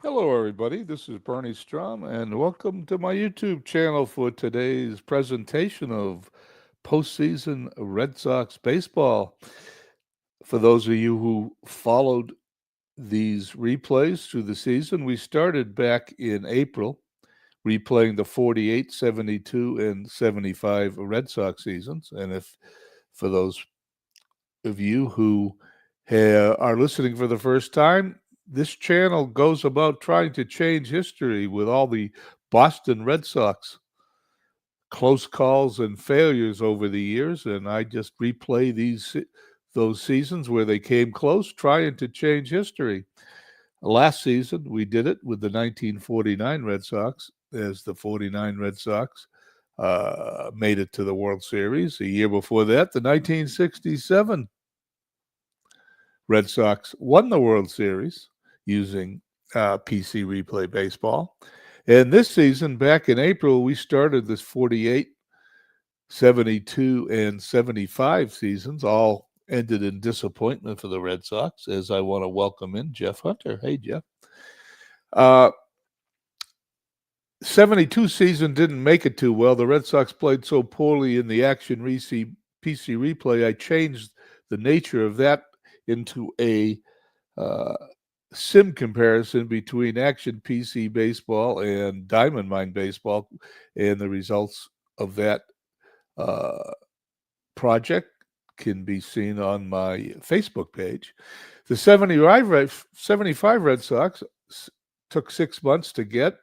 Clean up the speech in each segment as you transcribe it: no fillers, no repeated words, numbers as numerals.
Hello, everybody. This is Bernie Strom, and welcome to my YouTube channel for today's presentation of postseason Red Sox baseball. For those of you who followed these replays through the season, we started back in April, replaying the 48, 72, and 75 Red Sox seasons. And if for those of you who are listening for the first time, this channel goes about trying to change history with all the Boston Red Sox close calls and failures over the years, and I just replay those seasons where they came close, trying to change history. Last season, we did it with the 1949 Red Sox, as the 49 Red Sox made it to the World Series. A year before that, the 1967 Red Sox won the World Series using PC Replay Baseball. And this season, back in April, we started this 48, 72, and 75 seasons, all ended in disappointment for the Red Sox, as I want to welcome in Jeff Hunter. Hey, Jeff. Uh, 72 season didn't make it too well. The Red Sox played so poorly in the Action PC Replay, I changed the nature of that into a uh, sim comparison between Action PC Baseball and Diamond Mine Baseball, and the results of that uh, project can be seen on my Facebook page. The 75 Red Sox took 6 months to get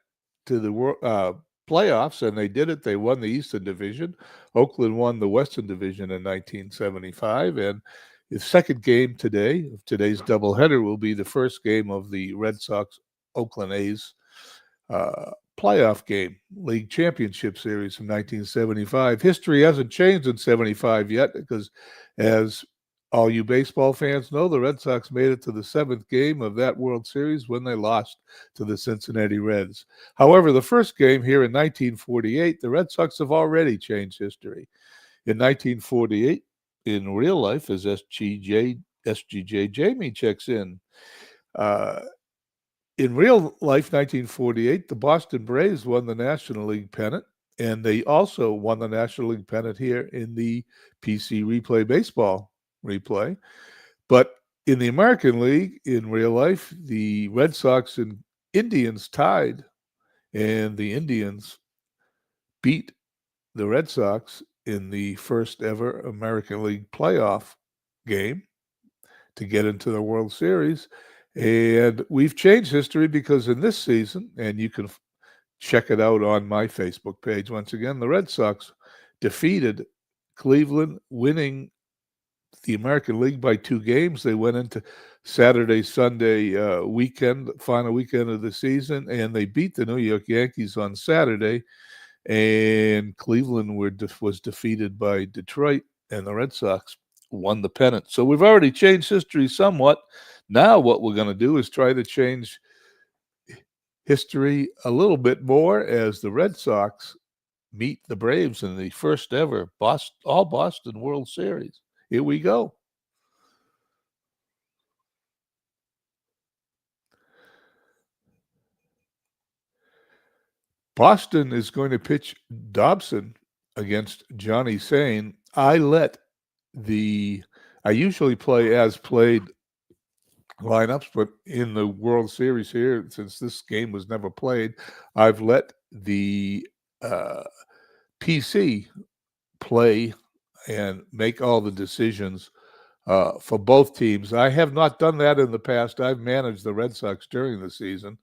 to the playoffs, and they did it. They won the Eastern Division. Oakland won the Western Division in 1975, and the second game today of today's doubleheader will be the first game of the Red Sox Oakland A's uh, playoff game, League Championship Series from 1975. History hasn't changed in 75 yet because, as all you baseball fans know, the Red Sox made it to the seventh game of that World Series when they lost to the Cincinnati Reds. However, the first game here in 1948, the Red Sox have already changed history. In 1948, in real life, as SGJ Jamie checks in, uh, in real life, 1948, the Boston Braves won the National League pennant, and they also won the National League pennant here in the PC Replay Baseball replay. But in the American League, in real life, the Red Sox and Indians tied, and the Indians beat the Red Sox in the first ever American League playoff game to get into the World Series. And we've changed history because in this season, and you can check it out on my Facebook page once again, the Red Sox defeated Cleveland, winning the American League by 2 games. They went into Saturday, Sunday weekend, final weekend of the season, and they beat the New York Yankees on Saturday. And Cleveland was defeated by Detroit, and the Red Sox won the pennant. So we've already changed history somewhat. Now what we're going to do is try to change history a little bit more as the Red Sox meet the Braves in the first ever All Boston World Series. Here we go. Boston is going to pitch Dobson against Johnny Sain. I usually play as played lineups, but in the World Series here, since this game was never played, I've let the PC play and make all the decisions for both teams. I have not done that in the past. I've managed the Red Sox during the season,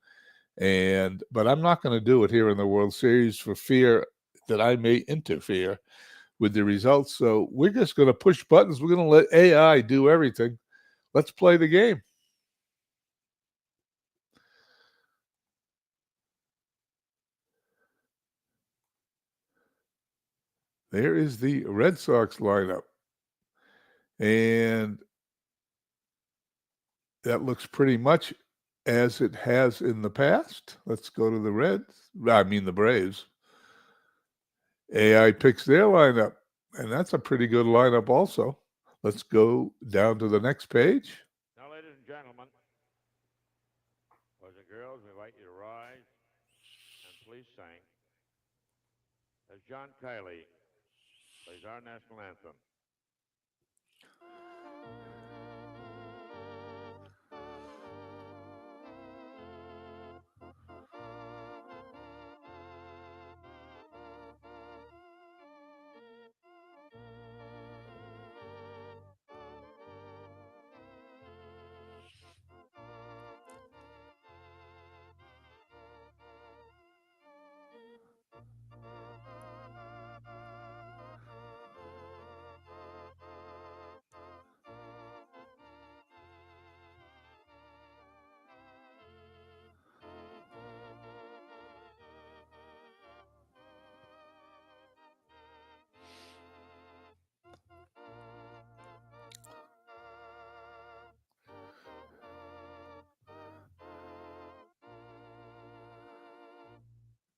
but I'm not going to do it here in the World Series for fear that I may interfere with the results. So we're just going to push buttons. We're going to let AI do everything. Let's play the game. There is the Red Sox lineup. And that looks pretty much as it has in the past. Let's go to the the Braves. AI picks their lineup, and that's a pretty good lineup also. Let's go down to the next page. Now, ladies and gentlemen, Boys and girls, we invite you to rise and please sing as John Kiley plays our national anthem.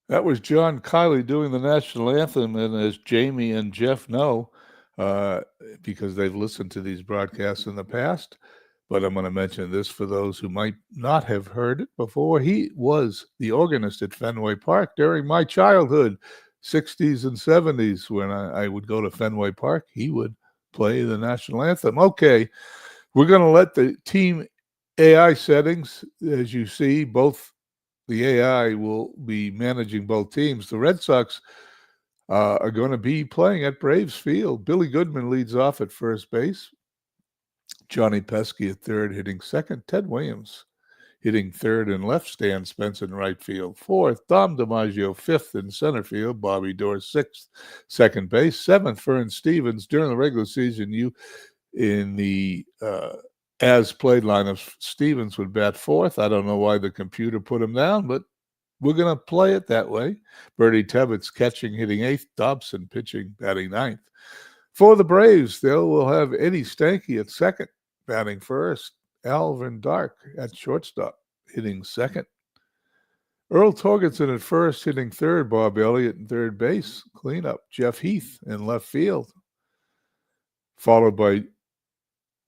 That was John Kiley doing the national anthem, and as Jamie and Jeff know, uh, because they've listened to these broadcasts in the past, but I'm going to mention this for those who might not have heard it before. He was the organist at Fenway Park during my childhood, 60s and 70s. When I would go to Fenway Park, he would play the national anthem. Okay, we're going to let the team AI settings, as you see, both the AI will be managing both teams. The Red Sox are going to be playing at Braves Field. Billy Goodman leads off at first base. Johnny Pesky at third, hitting second. Ted Williams hitting third and left. Stan Spence in right field. Fourth, Dom DiMaggio fifth in center field. Bobby Doerr sixth, second base. Seventh, Vern Stevens. During the regular season, in the as played lineup, Stevens would bat fourth. I don't know why the computer put him down, but we're going to play it that way. Bertie Tebbetts catching, hitting eighth. Dobson pitching, batting ninth. For the Braves, they will have Eddie Stanky at second, batting first. Alvin Dark at shortstop, hitting second. Earl Torgerson at first, hitting third. Bob Elliott in third base, cleanup. Jeff Heath in left field, followed by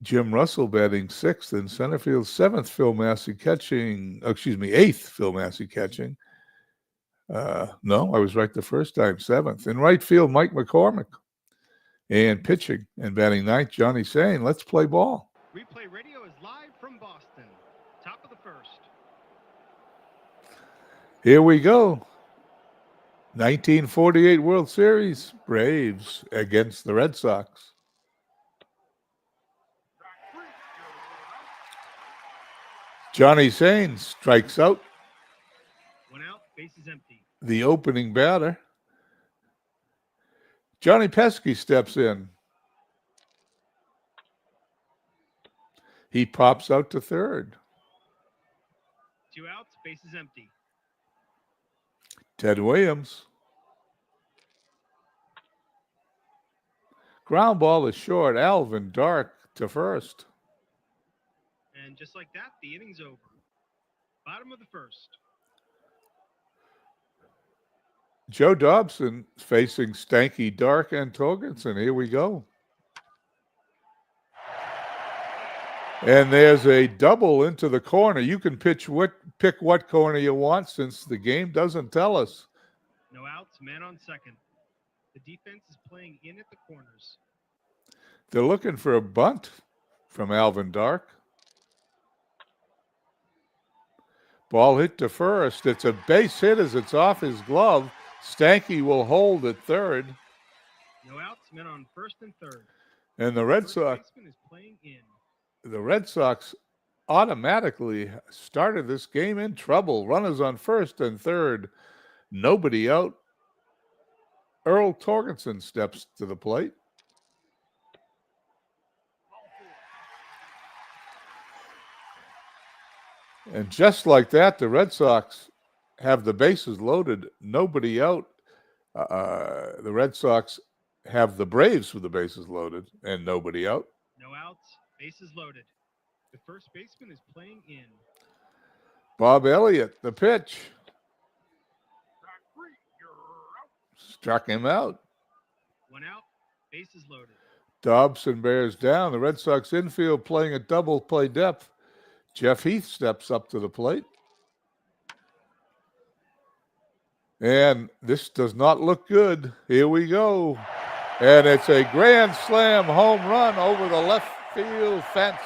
Jim Russell batting sixth in center field. Seventh, Phil Massey catching. Eighth, Phil Massey catching. No, I was right the first time. Seventh. In right field, Mike McCormick. And pitching and batting ninth, Johnny Sain. Let's play ball. Replay Radio is live from Boston. Top of the first. Here we go. 1948 World Series. Braves against the Red Sox. Johnny Sain strikes out. 1 out, base is empty. The opening batter. Johnny Pesky steps in. He pops out to third. 2 outs, base is empty. Ted Williams. Ground ball is short. Alvin Dark to first. And just like that, the inning's over. Bottom of the first. Joe Dobson facing Stanky, Dark, and Torgerson. Here we go. And there's a double into the corner. You can pick what corner you want since the game doesn't tell us. No outs, man on second. The defense is playing in at the corners. They're looking for a bunt from Alvin Dark. Ball hit to first. It's a base hit as it's off his glove. Stanky will hold at third. No outs, men on first and third. And the Red Sox is playing in. The Red Sox automatically started this game in trouble. Runners on first and third. Nobody out. Earl Torgerson steps to the plate. And just like that, the Red Sox have the bases loaded. Nobody out. The Red Sox have the Braves with the bases loaded and nobody out. No outs, bases loaded. The first baseman is playing in. Bob Elliott, the pitch. Struck him out. 1 out, bases loaded. Dobson bears down. The Red Sox infield playing at double play depth. Jeff Heath steps up to the plate. And this does not look good. Here we go. And it's a grand slam home run over the left field fence.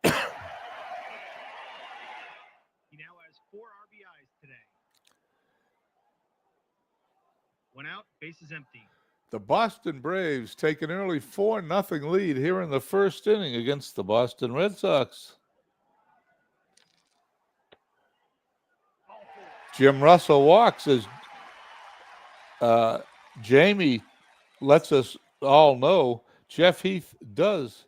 He now has 4 RBIs today. 1 out, bases empty. The Boston Braves take an early 4-0 lead here in the first inning against the Boston Red Sox. Jim Russell walks as Jamie lets us all know Jeff Heath is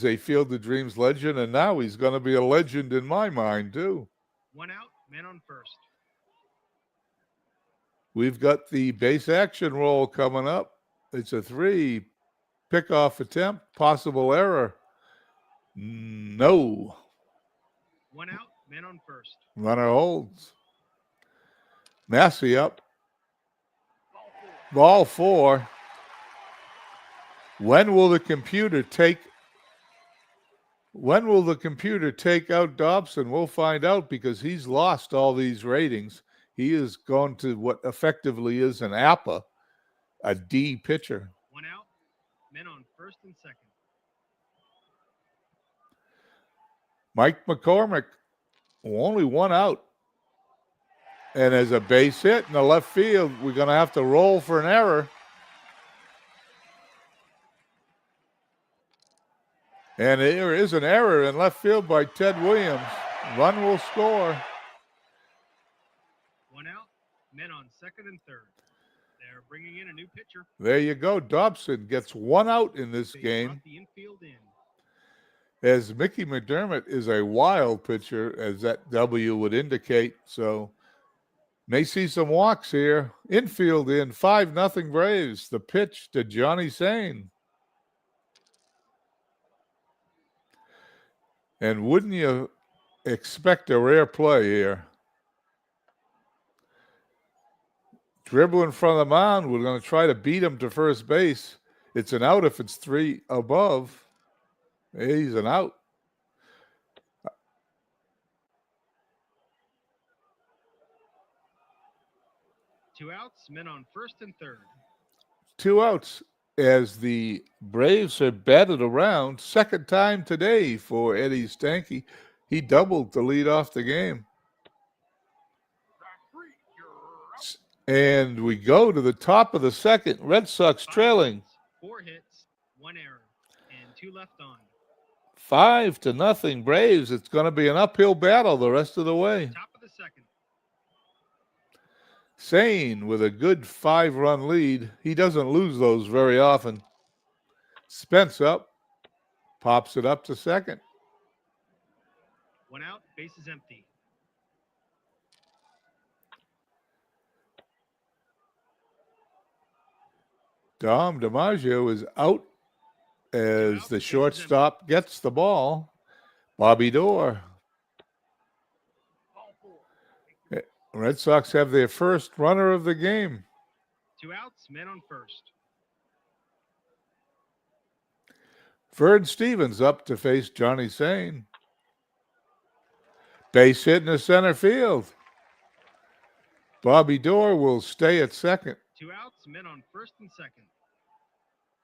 a Field of Dreams legend, and now he's going to be a legend in my mind too. 1 out, men on first. We've got the base action roll coming up. It's a 3 pickoff attempt, possible error. No. 1 out, men on first. Runner holds. Massey up. Ball 4. When will the computer take out Dobson? We'll find out, because he's lost all these ratings. He is going to what effectively is an APA, a D pitcher. 1 out, men on first and second. Mike McCormick, only 1 out. And as a base hit in the left field, we're going to have to roll for an error. And there is an error in left field by Ted Williams. Run will score. 1 out, men on second and third. They're bringing in a new pitcher. There you go. Dobson gets 1 out in this They game, brought the infield in. as Mickey McDermott is a wild pitcher, as that W would indicate. So may see some walks here. Infield in, 5-0 Braves. The pitch to Johnny Sane. And wouldn't you expect a rare play here? Dribble in front of the mound. We're going to try to beat him to first base. It's an out if it's 3 above. He's an out. Two outs, men on first and third. 2 outs as the Braves are batted around. Second time today for Eddie Stanky. He doubled to lead off the game. And we go to the top of the second. Red Sox 5 trailing. runs, 4 hits, 1 error, and 2 left on. 5-0 Braves. It's going to be an uphill battle the rest of the way. Top of the second. Sane with a good 5-run lead. He doesn't lose those very often. Spence up. Pops it up to second. 1 out, bases empty. Dom DiMaggio is out as the shortstop gets the ball. Bobby Dorr. Red Sox have their first runner of the game. 2 outs, men on first. Vern Stevens up to face Johnny Sane. Base hit in the center field. Bobby Dorr will stay at second. 2 outs, men on first and second.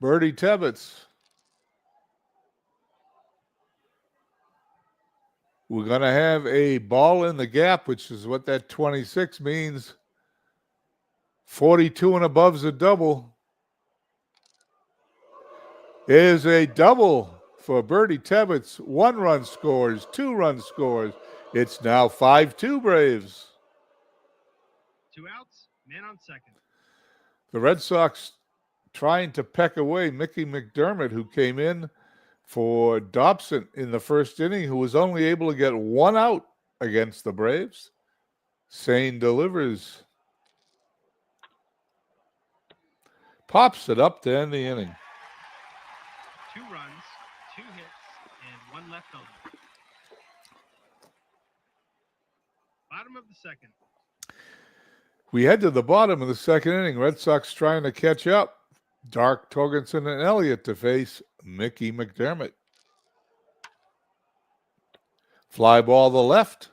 Bertie Tebbetts. We're going to have a ball in the gap, which is what that 26 means. 42 and above's a double. Is a double for Bertie Tebbetts. 1 run scores, 2 run scores. It's now 5-2 Braves. 2 outs, men on second. The Red Sox trying to peck away Mickey McDermott, who came in for Dobson in the first inning, who was only able to get 1 out against the Braves. Sane delivers. Pops it up to end the inning. 2 runs, 2 hits, and 1 left on. Bottom of the second. We head to the bottom of the second inning. Red Sox trying to catch up. Dark, Torgenson, and Elliott to face Mickey McDermott. Fly ball to left.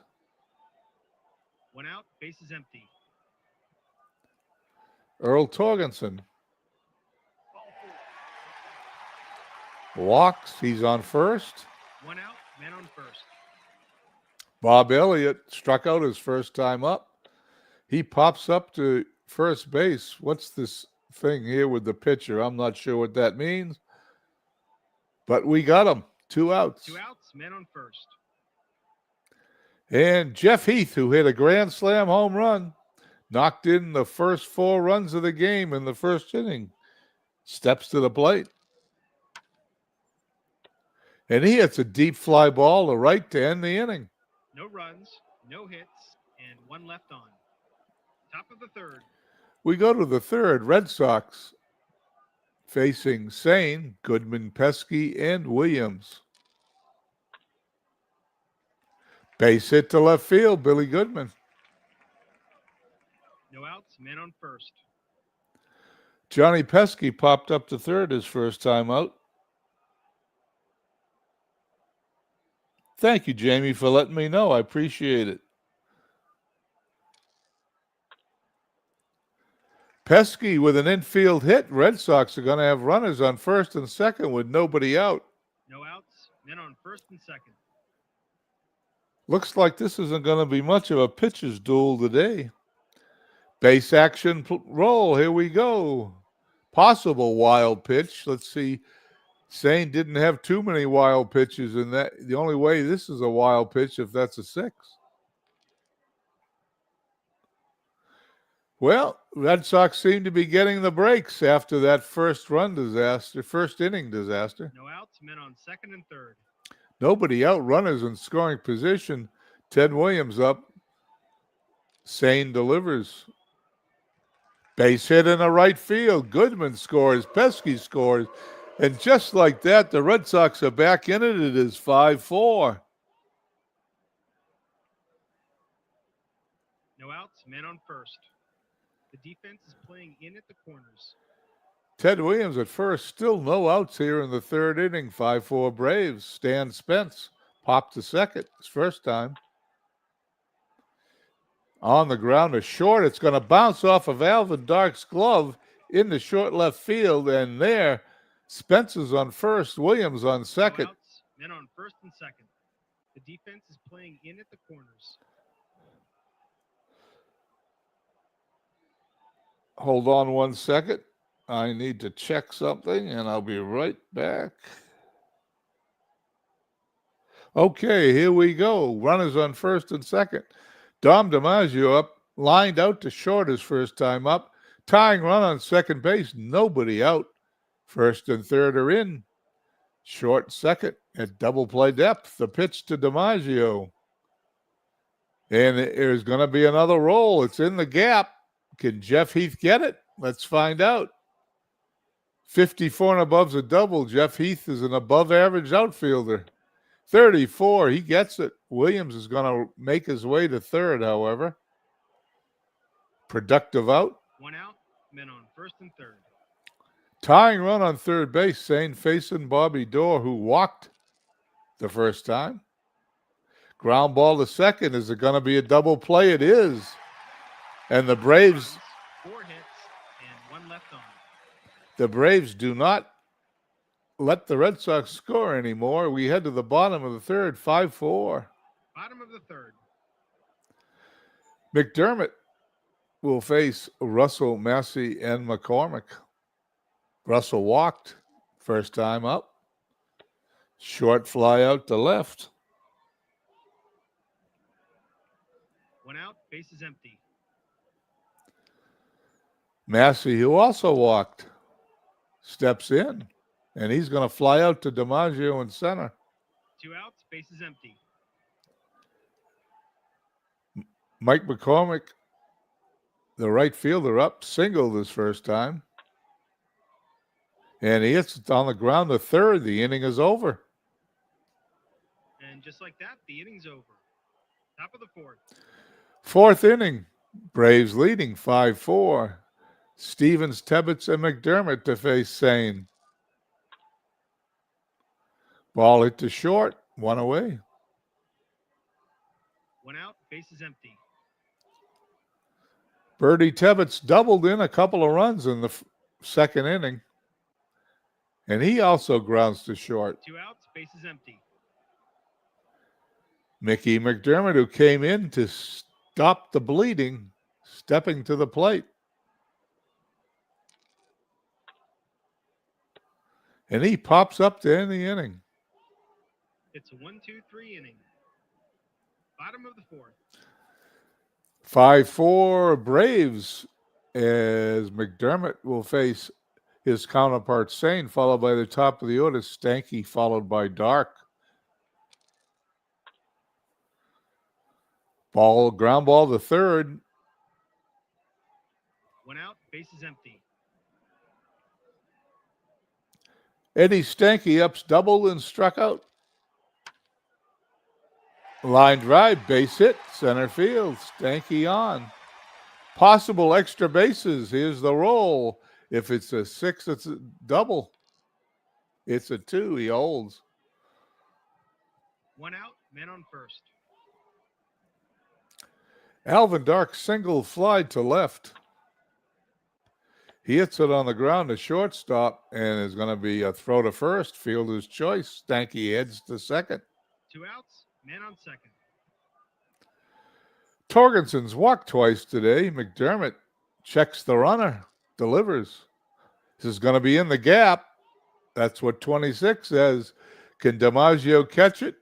1 out, bases empty. Earl Torgensen walks. He's on first. 1 out, men on first. Bob Elliott struck out his first time up. He pops up to first base. What's this thing here with the pitcher? I'm not sure what that means. But we got him. 2 outs. 2 outs, men on first. And Jeff Heath, who hit a grand slam home run, knocked in the first 4 runs of the game in the first inning, steps to the plate. And he hits a deep fly ball to right to end the inning. No runs, no hits, and 1 left on. Top of the third. We go to the third. Red Sox facing Sane, Goodman, Pesky, and Williams. Base hit to left field, Billy Goodman. No outs, men on first. Johnny Pesky popped up to third his first time out. Thank you, Jamie, for letting me know. I appreciate it. Pesky with an infield hit. Red Sox are going to have runners on first and second with nobody out. No outs, men on first and second. Looks like this isn't going to be much of a pitcher's duel today. Base action roll. Here we go. Possible wild pitch. Let's see. Sane didn't have too many wild pitches in that. The only way this is a wild pitch if that's a 6. Well, Red Sox seem to be getting the breaks after that first inning disaster. No outs, men on second and third. Nobody out, runners in scoring position. Ted Williams up. Sane delivers. Base hit in the right field. Goodman scores. Pesky scores. And just like that, the Red Sox are back in it. It is 5-4. No outs, men on first. The defense is playing in at the corners. Ted Williams at first. Still no outs here in the third inning. 5-4 Braves. Stan Spence popped to second his first time. On the ground, a short. It's going to bounce off of Alvin Dark's glove in the short left field. And there, Spence is on first. Williams on second. No outs, men on first and second. The defense is playing in at the corners. Hold on 1 second. I need to check something, and I'll be right back. Okay, here we go. Runners on first and second. Dom DiMaggio up, lined out to short his first time up. Tying run on second base. Nobody out. First and third are in. Short second at double play depth. The pitch to DiMaggio. And there's going to be another roll. It's in the gap. Can Jeff Heath get it? Let's find out. 54 and above's a double. Jeff Heath is an above-average outfielder. 34, he gets it. Williams is going to make his way to third, however. Productive out. 1 out, men on first and third. Tying run on third base, Sane facing Bobby Doerr, who walked the first time. Ground ball to second. Is it going to be a double play? It is. And the Braves, 4 hits and 1 left on. the Braves do not let the Red Sox score anymore. We head to the bottom of the third, 5-4. Bottom of the third. McDermott will face Russell, Massey, and McCormick. Russell walked first time up. Short fly out to left. 1 out, base is empty. Massey, who also walked, steps in, and he's going to fly out to DiMaggio in center. 2 outs, base is empty. Mike McCormick, the right fielder, up, singled his first time. And he hits it on the ground to third. The inning is over. And just like that, the inning's over. Top of the fourth. Fourth inning, Braves leading 5-4. Stevens, Tebbets, and McDermott to face Sane. Ball hit to short, 1 away. 1 out, base is empty. Bertie Tebbets doubled in a couple of runs in the second inning, and he also grounds to short. 2 outs, bases empty. Mickey McDermott, who came in to stop the bleeding, stepping to the plate. And he pops up to end the inning. It's a 1-2-3 inning. Bottom of the fourth. 5-4 Braves, as McDermott will face his counterpart Sane, followed by the top of the order, Stanky, followed by Dark. Ground ball to third. 1 out, bases empty. Eddie Stanky ups doubled and struck out. Line drive, base hit, center field. Stanky on. Possible extra bases. Here's the roll. If it's a 6, it's a double. It's a 2. He holds. 1 out, men on first. Alvin Dark single fly to left. He hits it on the ground to shortstop, and is going to be a throw to first. Fielder's choice. Stanky heads to second. 2 outs, men on second. Torgenson's walked twice today. McDermott checks the runner, delivers. This is going to be in the gap. That's what 26 says. Can DiMaggio catch it?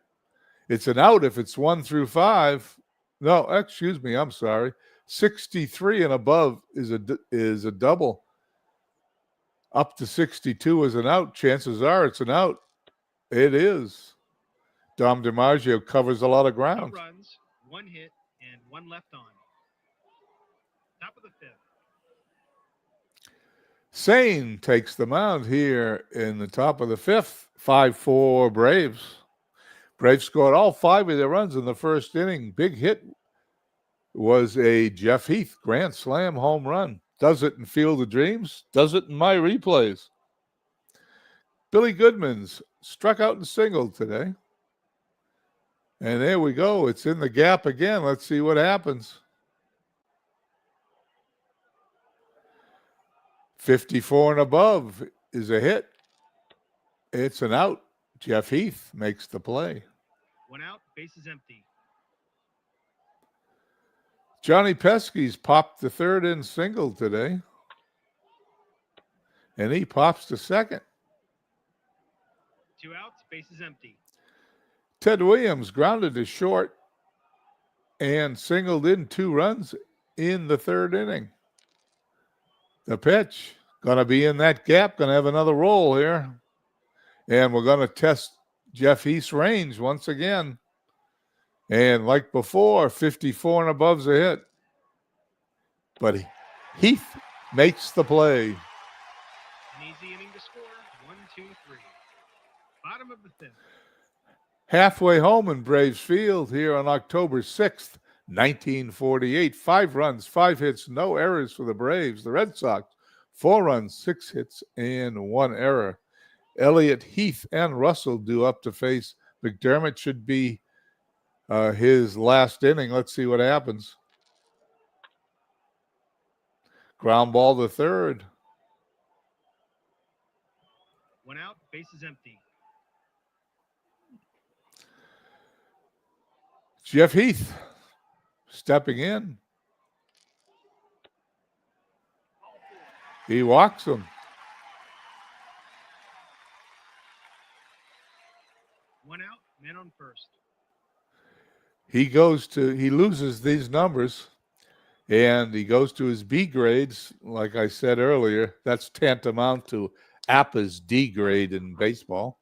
It's an out if it's 1 through 5. No, excuse me. I'm sorry. 63 and above is a double. Up to 62 is an out. Chances are it's an out. It is. Dom DiMaggio covers a lot of 2 ground. runs, 1 hit, and 1 left on. Top of the fifth. Sane takes the mound here in the top of the fifth. 5-4 Braves. Braves scored all 5 of their runs in the first inning. Big hit was a Jeff Heath grand slam home run. Does it in Field of Dreams? Does it in my replays? Billy Goodman's struck out and singled today. And there we go. It's in the gap again. Let's see what happens. 54 and above is a hit. It's an out. Jeff Heath makes the play. 1 out, bases empty. Johnny Pesky's popped the third in single today. And he pops to second. 2 outs, bases empty. Ted Williams grounded to short and singled in 2 runs in the third inning. The pitch, going to be in that gap, going to have another roll here. And we're going to test Jeff Heath's range once again. And like before, 54 and above's a hit. But Heath makes the play. An easy inning to score. 1-2-3. Bottom of the fifth. Halfway home in Braves Field here on October 6th, 1948. 5 runs, 5 hits, no errors for the Braves. The Red Sox, 4 runs, 6 hits, and 1 error. Elliott, Heath, and Russell due up to face. McDermott should be his last inning. Let's see what happens. Ground ball to third. 1 out, bases empty. Jeff Heath stepping in. He walks him. 1 out, men on first. He loses these numbers, and he goes to his B grades. Like I said earlier, that's tantamount to APA's D grade in baseball.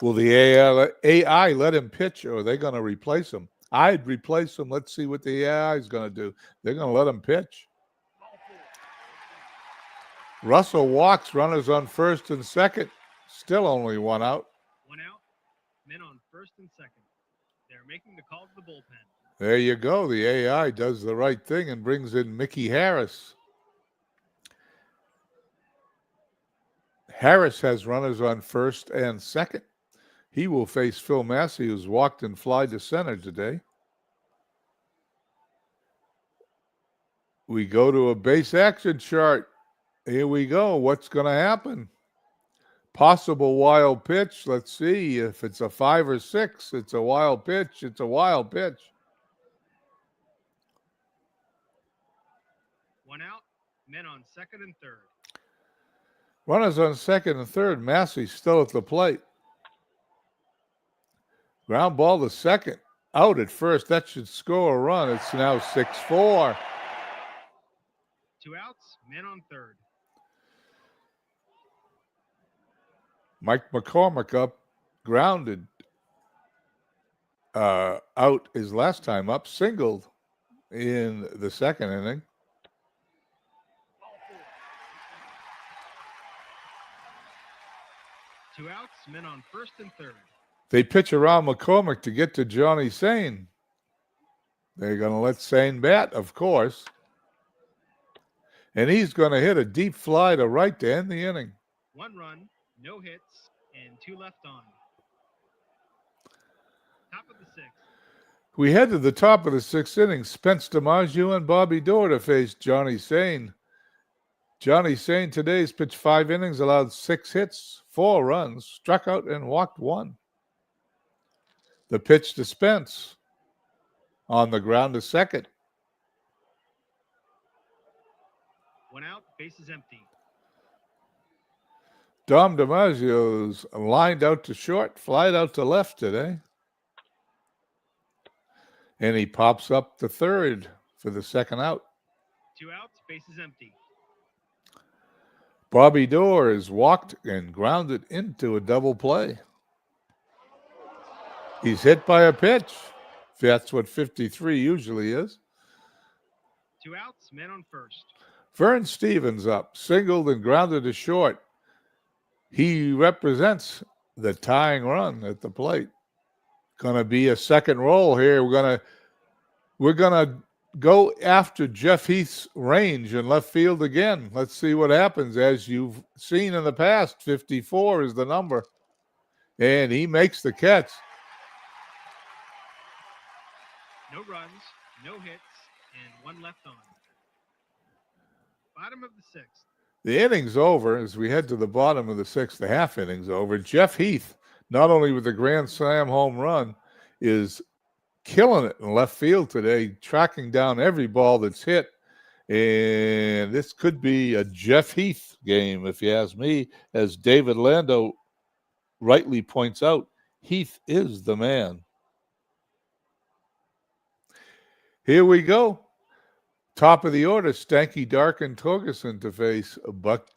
Will the AI let him pitch, or are they going to replace him? I'd replace him. Let's see what the AI is going to do. They're going to let him pitch. Russell walks, runners on first and second. Still only 1 out. 1 out, men on first and second. They're making the call to the bullpen. There you go. The AI does the right thing and brings in Mickey Harris. Harris has runners on first and second. He will face Phil Massey, who's walked and fly to center today. We go to a base action chart. Here we go. What's going to happen? Possible wild pitch. Let's see if it's a 5 or 6. It's a wild pitch. It's a wild pitch. One out. Men on second and third. Runners on second and third. Massey still at the plate. Ground ball to second. Out at first. That should score a run. It's now 6-4. 2 outs. Men on third. Mike McCormick up, grounded. Out his last time up, singled in the second inning. Two outs. Men on first and third. They pitch around McCormick to get to Johnny Sain. They're going to let Sain bat, of course. And he's going to hit a deep fly to right to end the inning. 1 run, no hits, and 2 left on. Top of the 6th. We head to the top of the 6th inning. Spence DiMaggio and Bobby Doerr to face Johnny Sain. Johnny Sain today's pitched 5 innings, allowed 6 hits, 4 runs, struck out and walked 1. The pitch to Spence on the ground to second. 1 out, bases empty. Dom DiMaggio's lined out to short, flied out to left today. And he pops up to third for the second out. 2 outs, bases empty. Bobby Doerr is walked and grounded into a double play. He's hit by a pitch. That's what 53 usually is. 2 outs, men on first. Vern Stevens up, singled and grounded to short. He represents the tying run at the plate. Going to be a second roll here. We're gonna go after Jeff Heath's range in left field again. Let's see what happens. As you've seen in the past, 54 is the number, and he makes the catch. No runs, no hits, and 1 left on. Bottom of the 6th. The inning's over as we head to the bottom of the 6th. The half inning's over. Jeff Heath, not only with the grand slam home run, is killing it in left field today, tracking down every ball that's hit. And this could be a Jeff Heath game, if you ask me. As David Lando rightly points out, Heath is the man. Here we go. Top of the order, Stanky Dark and Torgerson to face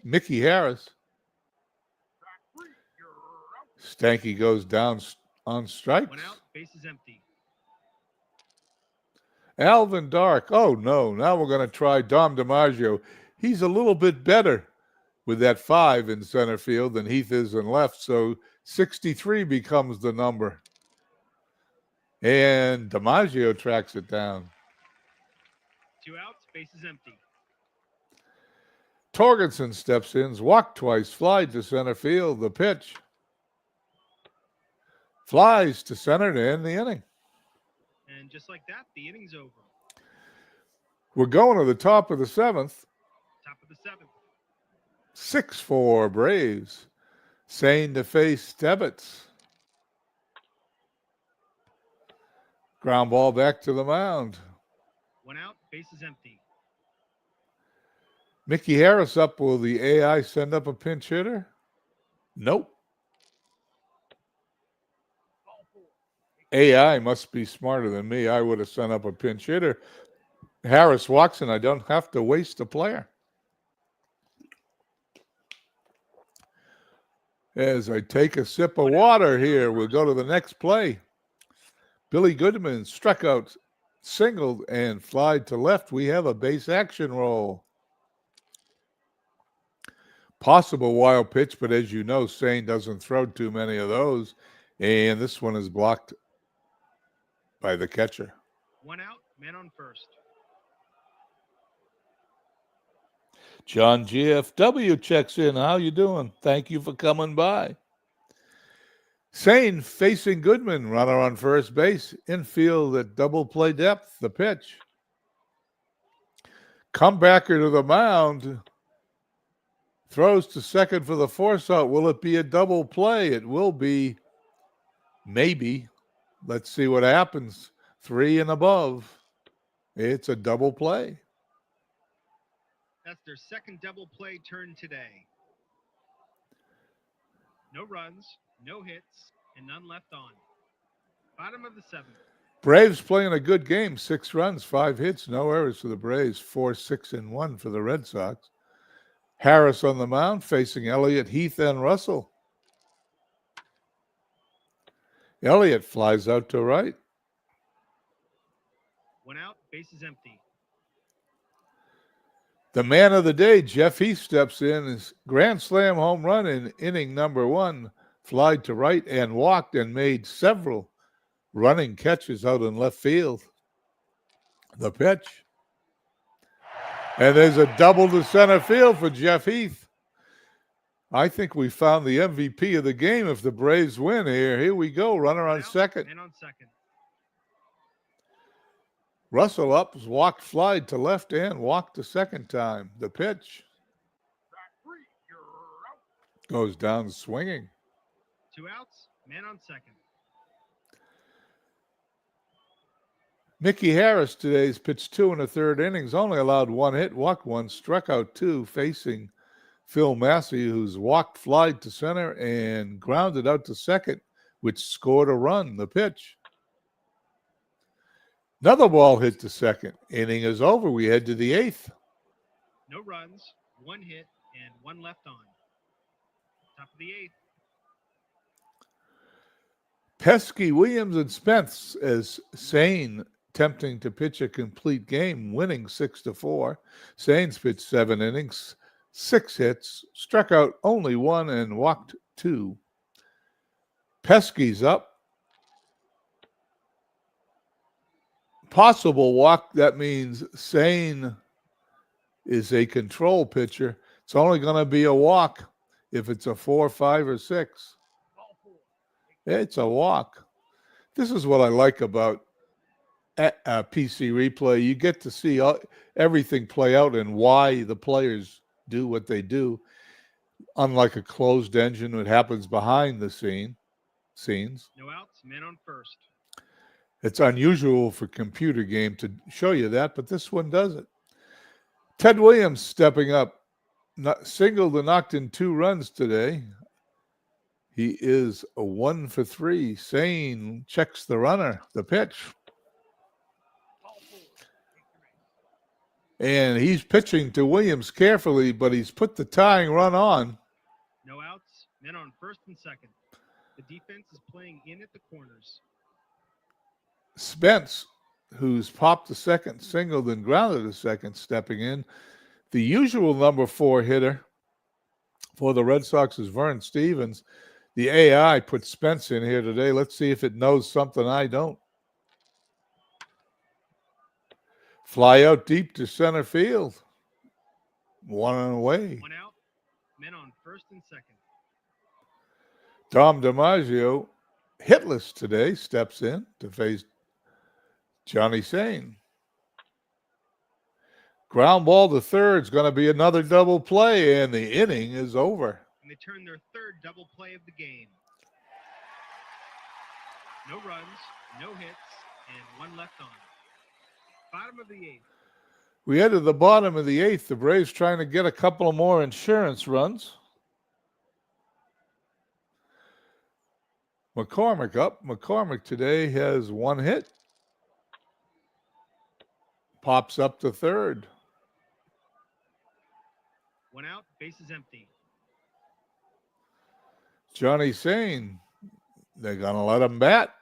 Mickey Harris. Stanky goes down on strikes. 1 out, bases empty. Alvin Dark. Oh, no. Now we're going to try Dom DiMaggio. He's a little bit better with that 5 in center field than Heath is in left. So 63 becomes the number. And DiMaggio tracks it down. 2 outs, bases empty. Torgerson steps in, walked twice, flied to center field. The pitch. Flies to center to end the inning. And just like that, the inning's over. We're going to the top of the 7th. Top of the 7th. 6-4 Braves. Sain to face Tebbets. Ground ball back to the mound. 1 out, bases empty. Mickey Harris up. Will the AI send up a pinch hitter? Nope. AI must be smarter than me. I would have sent up a pinch hitter. Harris walks and I don't have to waste a player. As I take a sip of water here, we'll go to the next play. Billy Goodman struck out, singled, and flied to left. We have a base action roll. Possible wild pitch, but as you know, Sain doesn't throw too many of those. And this one is blocked by the catcher. 1 out, men on first. John GFW checks in. How you doing? Thank you for coming by. Sain facing Goodman, runner on first base, infield at double play depth, the pitch. Comebacker to the mound. Throws to second for the force out. Will it be a double play? It will be. Maybe. Let's see what happens. 3 and above. It's a double play. That's their second double play turn today. No runs, no hits, and none left on. Bottom of the 7th. Braves playing a good game. 6 runs, 5 hits, no errors for the Braves. 4-6-1 for the Red Sox. Harris on the mound facing Elliott, Heath, and Russell. Elliott flies out to right. 1 out, bases empty. The man of the day, Jeff Heath, steps in. His grand slam home run in inning number 1. Flied to right and walked and made several running catches out in left field. The pitch. And there's a double to center field for Jeff Heath. I think we found the MVP of the game if the Braves win here. Here we go. Runner on second. And on second. Russell up, walked, flied to left and walked the second time. The pitch. Goes down swinging. 2 outs, man on second. Mickey Harris today's pitched 2 1/3 innings, only allowed 1 hit, walked 1, struck out 2, facing Phil Massey, who's walked, flied to center, and grounded out to second, which scored a run. The pitch. Another ball hit to second. Inning is over. We head to the 8th. No runs, 1 hit, and 1 left on. Top of the 8th. Pesky, Williams, and Spence as Sane attempting to pitch a complete game, winning 6-4. Sane's pitched 7 innings, 6 hits, struck out only 1, and walked 2. Pesky's up. Possible walk, that means Sane is a control pitcher. It's only going to be a walk if it's a 4, 5, or 6. It's a walk. This is what I like about PC replay. You get to see everything play out and why the players do what they do. Unlike a closed engine, it happens behind the scenes. No outs, man on first. It's unusual for computer game to show you that, but this one does it. Ted Williams stepping up, singled and knocked in 2 runs today. He is a 1 for 3. Sane checks the runner. The pitch. And he's pitching to Williams carefully, but he's put the tying run on. No outs, men on first and second. The defense is playing in at the corners. Spence, who's popped the second, singled and grounded a second, stepping in. The usual number 4 hitter for the Red Sox is Vern Stevens. The AI put Spence in here today. Let's see if it knows something I don't. Fly out deep to center field. 1 away. 1 out, men on first and second. Tom DiMaggio, hitless today, steps in to face Johnny Sane. Ground ball to third is going to be another double play, and the inning is over. And they turn their 3rd double play of the game. No runs, no hits, and 1 left on. Bottom of the 8th. We head to the bottom of the 8th. The Braves trying to get a couple of more insurance runs. McCormick up. McCormick today has 1 hit. Pops up to third. 1 out, bases empty. Johnny Sane, they're going to let him bat.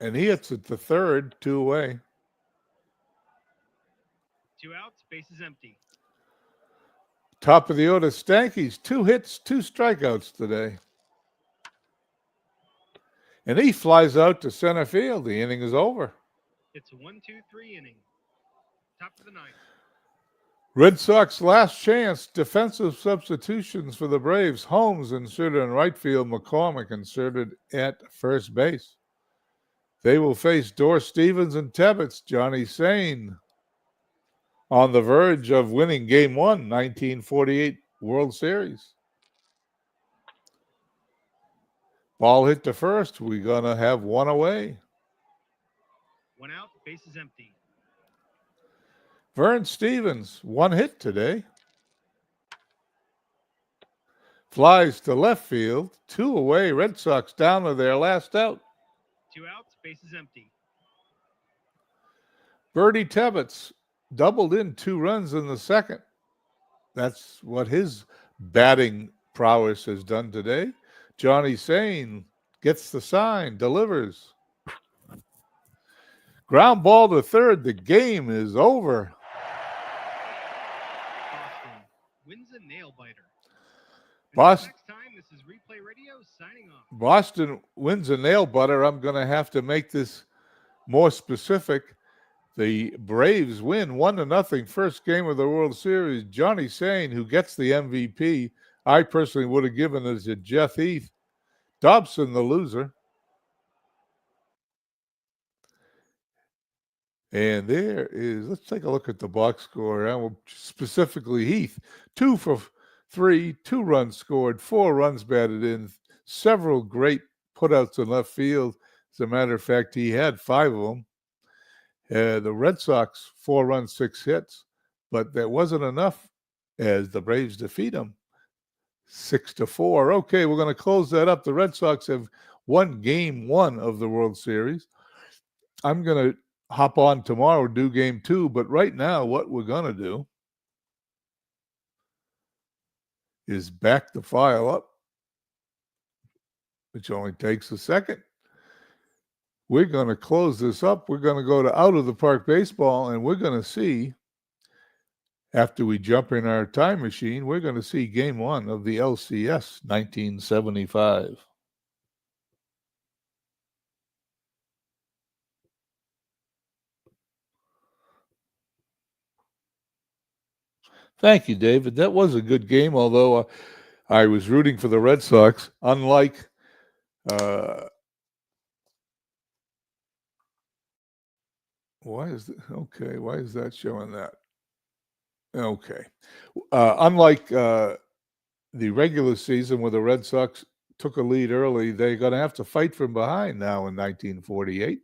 And he hits it to third, 2 away. 2 outs, bases empty. Top of the order, Stankies, 2 hits, 2 strikeouts today. And he flies out to center field. The inning is over. It's a 1-2-3 inning. Top of the 9th. Red Sox last chance. Defensive substitutions for the Braves. Holmes inserted in right field. McCormick inserted at first base. They will face Dor Stevens and Tebbetts. Johnny Sane on the verge of winning Game 1, 1948 World Series. Ball hit to first. We're going to have one away. 1 out, bases empty. Vern Stevens, 1 hit today. Flies to left field, 2 away. Red Sox down to their last out. 2 outs, bases empty. Bertie Tebbetts doubled in 2 runs in the second. That's what his batting prowess has done today. Johnny Sane gets the sign, delivers. Ground ball to third. The game is over. Boston wins a nail biter. Boston. Next time, this is Replay Radio signing off. Boston wins a nail biter. I'm going to have to make this more specific. The Braves win 1-0 first game of the World Series. Johnny Sane, who gets the MVP, I personally would have given it to Jeff Heath. Dobson, the loser. And there is, let's take a look at the box score. Specifically, Heath, 2 for 3, 2 runs scored, 4 runs batted in, several great putouts in left field. As a matter of fact, he had 5 of them. The Red Sox, 4 runs, 6 hits, but that wasn't enough as the Braves defeat them 6-4. Okay, we're going to close that up. The Red Sox have won Game 1 of the World Series. I'm going to hop on tomorrow, do Game 2, but right now what we're going to do is back the file up, which only takes a second. We're going to close this up. We're going to go to Out of the Park Baseball, and we're going to see, after we jump in our time machine, we're going to see Game 1 of the LCS 1975. Thank you, David. That was a good game, although I was rooting for the Red Sox, unlike why is that showing that? Okay. Unlike the regular season where the Red Sox took a lead early, they're going to have to fight from behind now in 1948.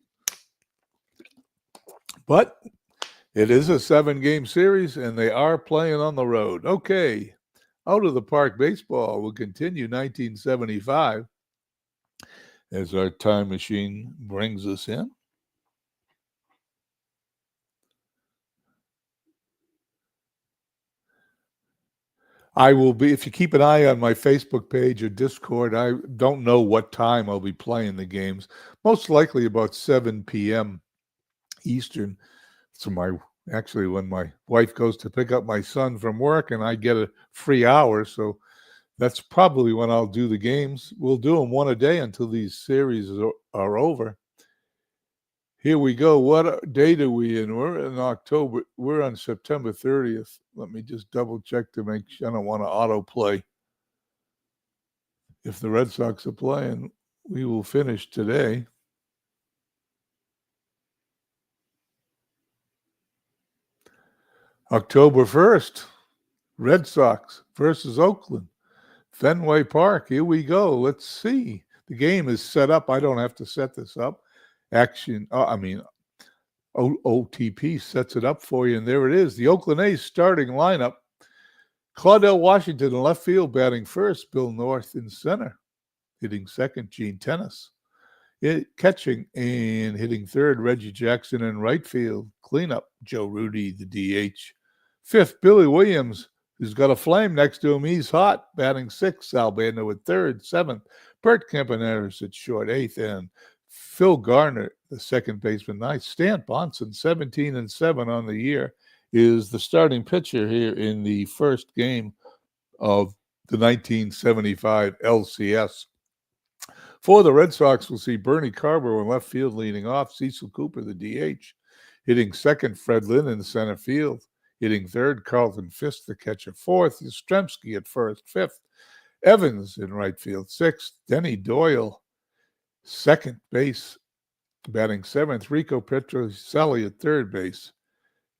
But it is a 7-game series, and they are playing on the road. Okay. Out of the Park Baseball will continue 1975 as our time machine brings us in. I will be, if you keep an eye on my Facebook page or Discord, I don't know what time I'll be playing the games. Most likely about 7 p.m. Eastern. So when my wife goes to pick up my son from work and I get a free hour. So that's probably when I'll do the games. We'll do them one a day until these series are over. Here we go. What date are we in? We're in October. We're on September 30th. Let me just double check to make sure. I don't want to autoplay. If the Red Sox are playing, we will finish today. October 1st, Red Sox versus Oakland. Fenway Park. Here we go. Let's see. The game is set up. I don't have to set this up. OTP sets it up for you, and there it is. The Oakland A's starting lineup. Claudell Washington in left field, batting first. Bill North in center. Hitting second, Gene Tennis. Catching and hitting third, Reggie Jackson in right field. Cleanup, Joe Rudy, the DH. Fifth, Billy Williams, who's got a flame next to him. He's hot, batting sixth. Sal Bando at third. Seventh, Bert Campaneris at short. Eighth, and Phil Garner, the second baseman. Ninth, Stan Bonson, 17-7 on the year, is the starting pitcher here in the first game of the 1975 LCS. For the Red Sox, we'll see Bernie Carbo in left field leading off. Cecil Cooper, the DH. Hitting second, Fred Lynn in center field. Hitting third, Carlton Fisk, the catcher. Fourth, Yastrzemski at first. Fifth, Evans in right field. Sixth, Denny Doyle, second base. Batting seventh, Rico Petrocelli at third base.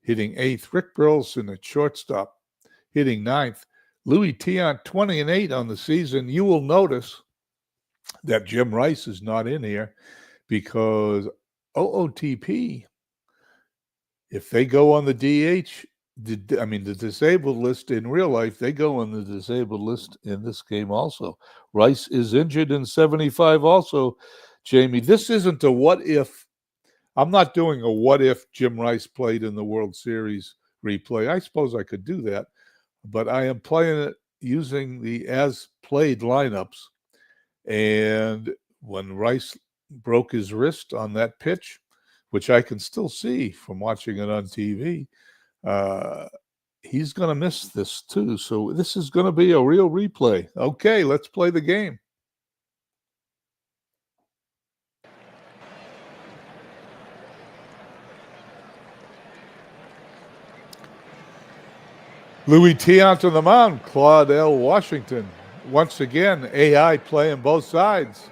hitting 8th. Rick Burleson at shortstop, hitting 9th. Louis Tiant, 20-8 on the season. You will notice that Jim Rice is not in here because OOTP, if they go on the DH, the disabled list in real life, they go on the disabled list in this game also. Rice is injured in 75 also, Jamie. This isn't a what if. I'm not doing a what if Jim Rice played in the World Series replay. I suppose I could do that, but I am playing it using the as played lineups. And when Rice broke his wrist on that pitch, which I can still see from watching it on TV, he's going to miss this too. So this is going to be a real replay. Okay, let's play the game. Louis Tiant on the mound, Claude L. Washington. Once again, AI playing both sides.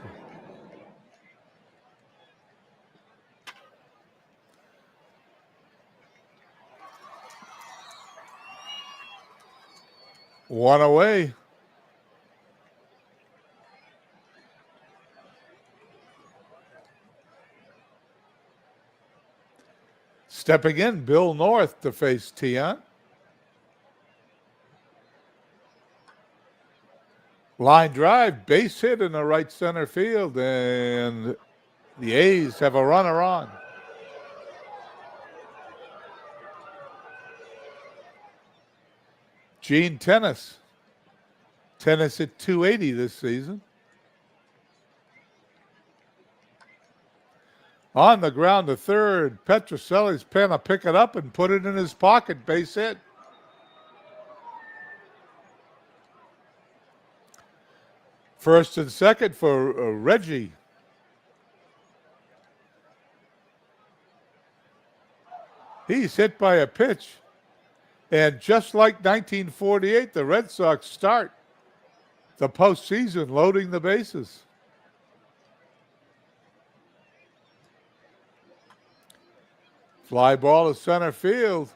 One away. Stepping in, Bill North to face Tiant. Line drive, base hit in the right center field, and the A's have a runner on. Gene Tennis. Tennis at 280 this season. On the ground to third, Petrocelli's pen to pick it up and put it in his pocket, base hit. First and second for Reggie. He's hit by a pitch. And just like 1948, the Red Sox start the postseason loading the bases. Fly ball to center field.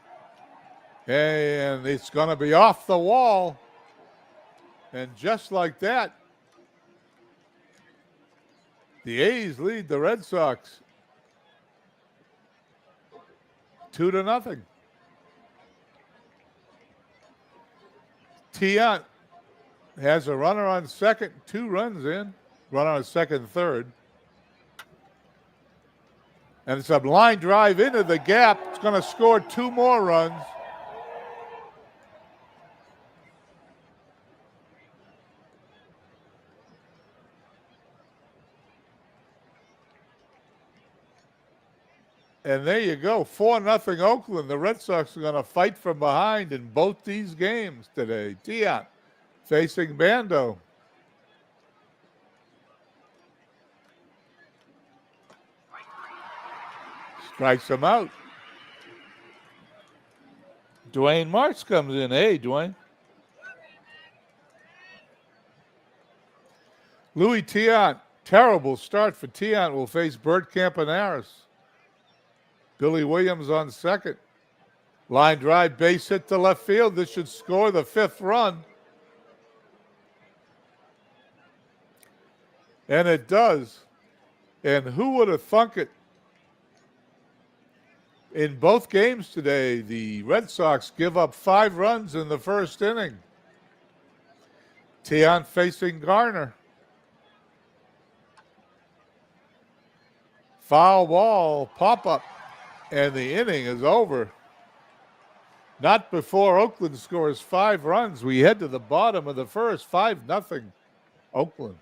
And it's going to be off the wall. And just like that, the A's lead the Red Sox 2-0. Tiant has a runner on second, 2 runs in, runner on second, third. And it's a line drive into the gap. It's going to score 2 more runs. And there you go, 4-0 Oakland. The Red Sox are going to fight from behind in both these games today. Tiant facing Bando. Strikes him out. Dwayne Marks comes in. Hey, Dwayne. Louis Tiant, terrible start for Tiant, will face Bert Campaneris. Billy Williams on second. Line drive, base hit to left field. This should score the 5th run. And it does. And who would have thunk it? In both games today, the Red Sox give up 5 runs in the first inning. Tiant facing Garner. Foul ball, pop-up. And the inning is over. Not before Oakland scores 5 runs. We head to the bottom of the first, 5-0 Oakland.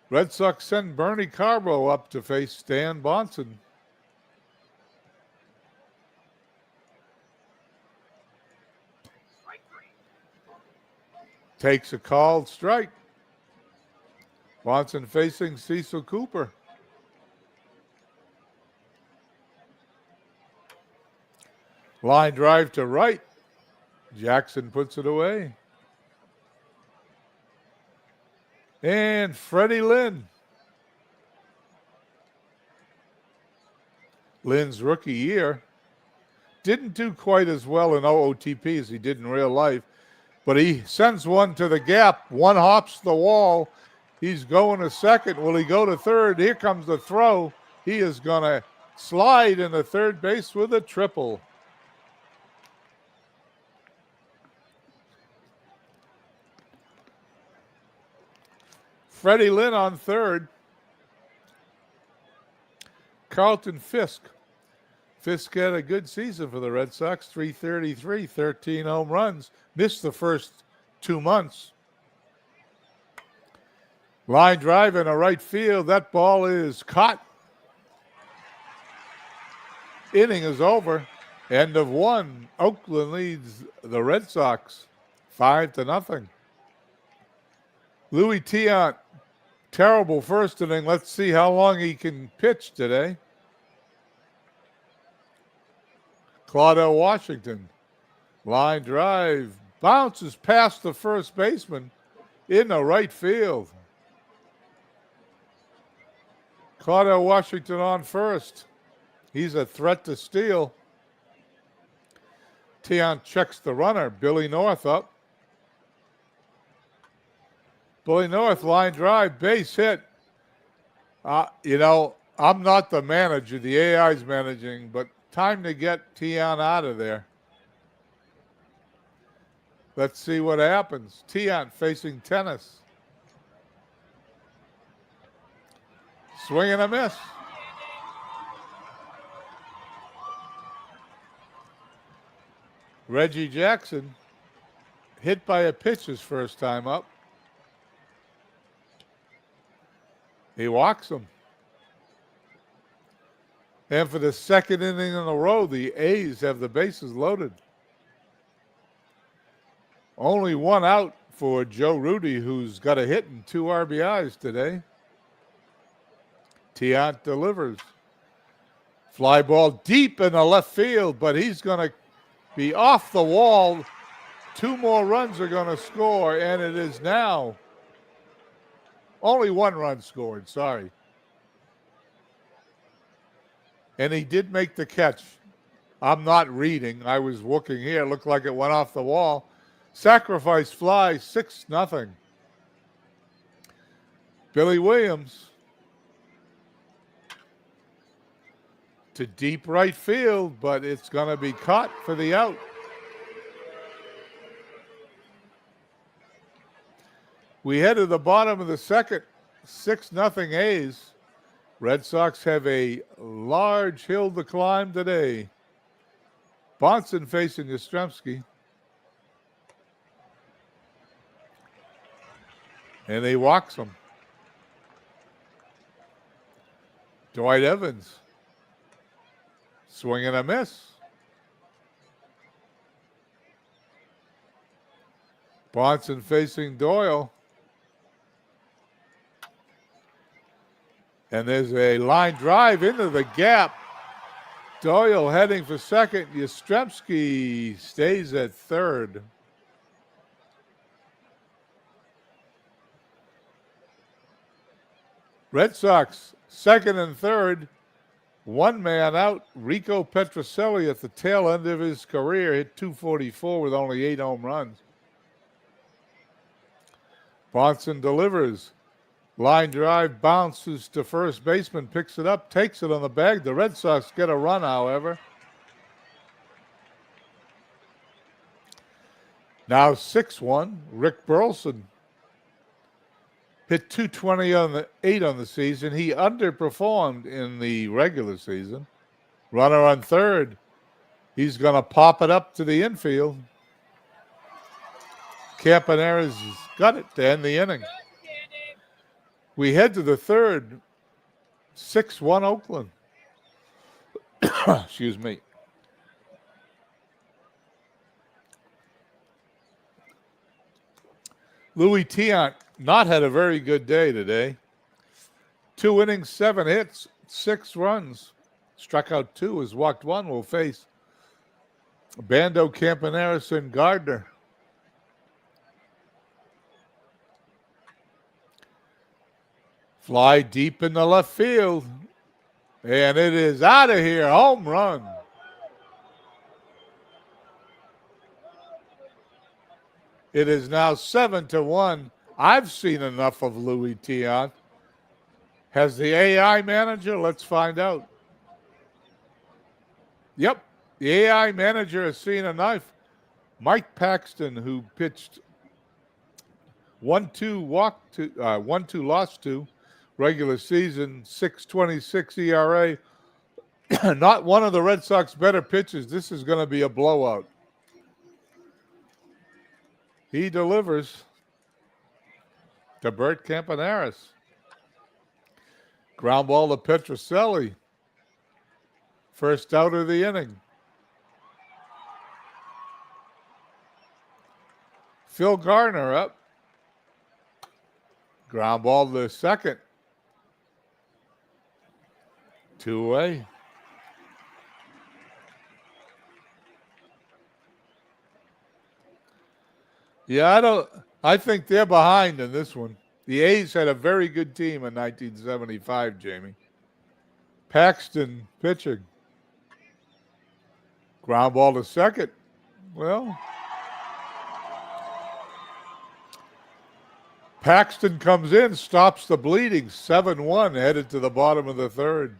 Red Sox send Bernie Carbo up to face Stan Bonson. Takes a called strike. Bonson facing Cecil Cooper. Line drive to right. Jackson puts it away. And Freddie Lynn. Lynn's rookie year. Didn't do quite as well in OOTP as he did in real life, but he sends one to the gap. One hops the wall. He's going to second. Will he go to third? Here comes the throw. He is going to slide into third base with a triple. Freddie Lynn on third. Carlton Fisk. Fisk had a good season for the Red Sox, 333, 13 home runs. Missed the first 2 months. Line drive in a right field. That ball is caught. Inning is over. End of one. Oakland leads the Red Sox 5-0. Louis Tiant, terrible first inning. Let's see how long he can pitch today. Claudel Washington, line drive, bounces past the first baseman in the right field. Claudel Washington on first. He's a threat to steal. Tiant checks the runner. Billy North up. Billy North, line drive, base hit. I'm not the manager. The AI's managing, but time to get Tiant out of there. Let's see what happens. Tiant facing Tennis. Swing and a miss. Reggie Jackson hit by a pitch his first time up. He walks him. And for the second inning in a row, the A's have the bases loaded. Only one out for Joe Rudy, who's got a hit and 2 RBIs today. Tiant delivers. Fly ball deep in the left field, but he's going to be off the wall. 2 more runs are going to score, and it is now only 1 run scored, sorry. And he did make the catch. I'm not reading. I was looking here. It looked like it went off the wall. Sacrifice fly, 6-0. Billy Williams to deep right field, but it's going to be caught for the out. We head to the bottom of the second, 6-0 A's. Red Sox have a large hill to climb today. Bonson facing Yastrzemski. And he walks him. Dwight Evans. Swing and a miss. Bonson facing Doyle. And there's a line drive into the gap. Doyle heading for second. Yastrzemski stays at third. Red Sox, second and third. 1 man out. Rico Petrocelli at the tail end of his career hit .244 with only 8 home runs. Bonson delivers. Line drive, bounces to first baseman, picks it up, takes it on the bag. The Red Sox get a run, however. Now 6-1, Rick Burleson hit .228 on the season. He underperformed in the regular season. Runner on third. He's going to pop it up to the infield. Campaneris got it to end the inning. We head to the third, 6-1 Oakland. Excuse me. Louis Tiant not had a very good day today. 2 innings, 7 hits, 6 runs. Struck out 2, has walked 1. Will face Bando, Campaneris, and Gardner. Fly deep in the left field. And it is out of here. Home run. It is now 7-1. I've seen enough of Louis Tiant. Has the AI manager? Let's find out. Yep, the AI manager has seen enough. Mike Paxton, who pitched 1-2 lost to regular season, 6.26 ERA. Not one of the Red Sox better pitchers. This is going to be a blowout. He delivers to Bert Campaneris. Ground ball to Petrocelli. First out of the inning. Phil Garner up. Ground ball to second. 2 away. Yeah, I think they're behind in this one. The A's had a very good team in 1975, Jamie. Paxton pitching. Ground ball to second. Well, Paxton comes in, stops the bleeding. 7-1, headed to the bottom of the third.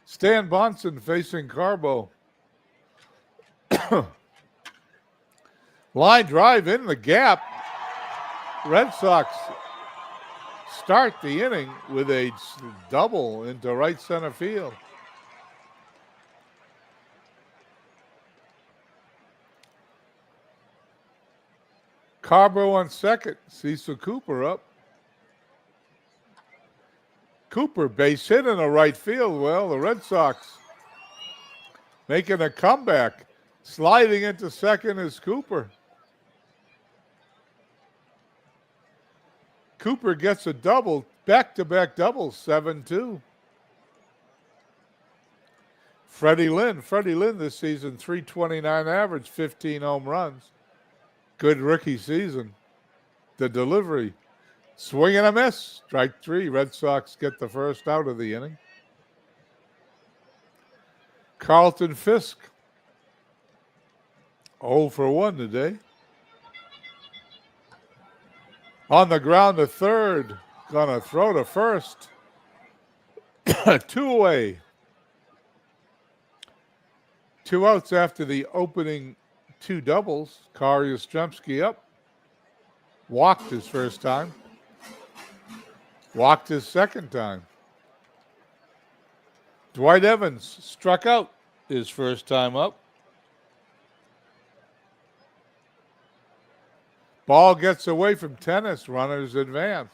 Stan Bonson facing Carbo. Line drive in the gap. Red Sox start the inning with a double into right center field. Carbo on second. Cecil Cooper up. Cooper base hit in the right field. Well, the Red Sox making a comeback. Sliding into second is Cooper. Cooper gets a double, back-to-back doubles, 7-2. Freddie Lynn this season, 329 average, 15 home runs. Good rookie season. The delivery, swing and a miss, strike 3. Red Sox get the first out of the inning. Carlton Fisk, 0 for 1 today. On the ground to third. Gonna throw to first. 2 away. 2 outs after the opening 2 doubles. Kari Yastrzemski up. Walked his first time. Walked his second time. Dwight Evans struck out his first time up. Ball gets away from tennis. Runners advance.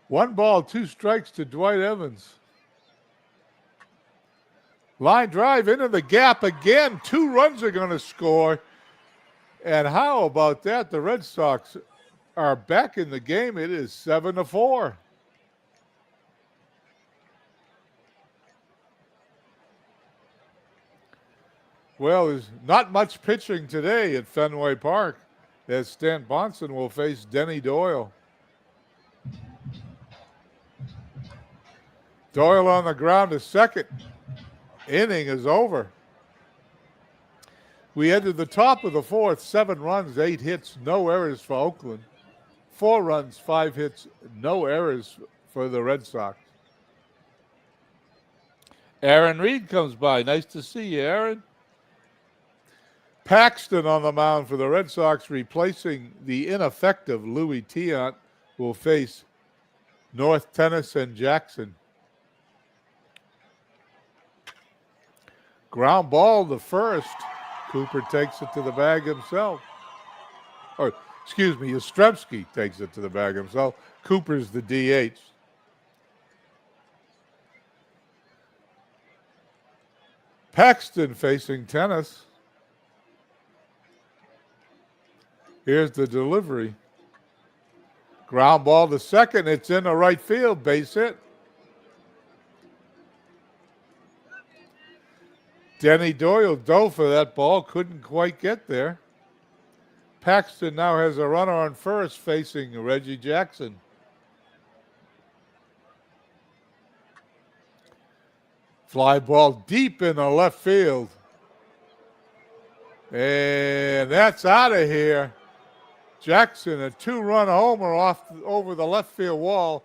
One ball, 2 strikes to Dwight Evans. Line drive into the gap again. 2 runs are going to score. And how about that? The Red Sox are back in the game. It is 7-4. Well, there's not much pitching today at Fenway Park as Stan Bonson will face Denny Doyle. Doyle on the ground to second. Inning is over. We entered the top of the fourth, 7 runs, 8 hits, no errors for Oakland. 4 runs, 5 hits, no errors for the Red Sox. Aaron Reed comes by. Nice to see you, Aaron. Paxton on the mound for the Red Sox, replacing the ineffective Louis Tiant, will face North Tennyson Jackson. Ground ball to first. Cooper takes it to the bag himself. Or, excuse me, Yastrzemski takes it to the bag himself. Cooper's the DH. Paxton facing tennis. Here's the delivery. Ground ball to second. It's in the right field. Base hit. Denny Doyle dove for that ball. Couldn't quite get there. Paxton now has a runner on first facing Reggie Jackson. Fly ball deep in the left field. And that's out of here. Jackson, a 2-run homer over the left field wall,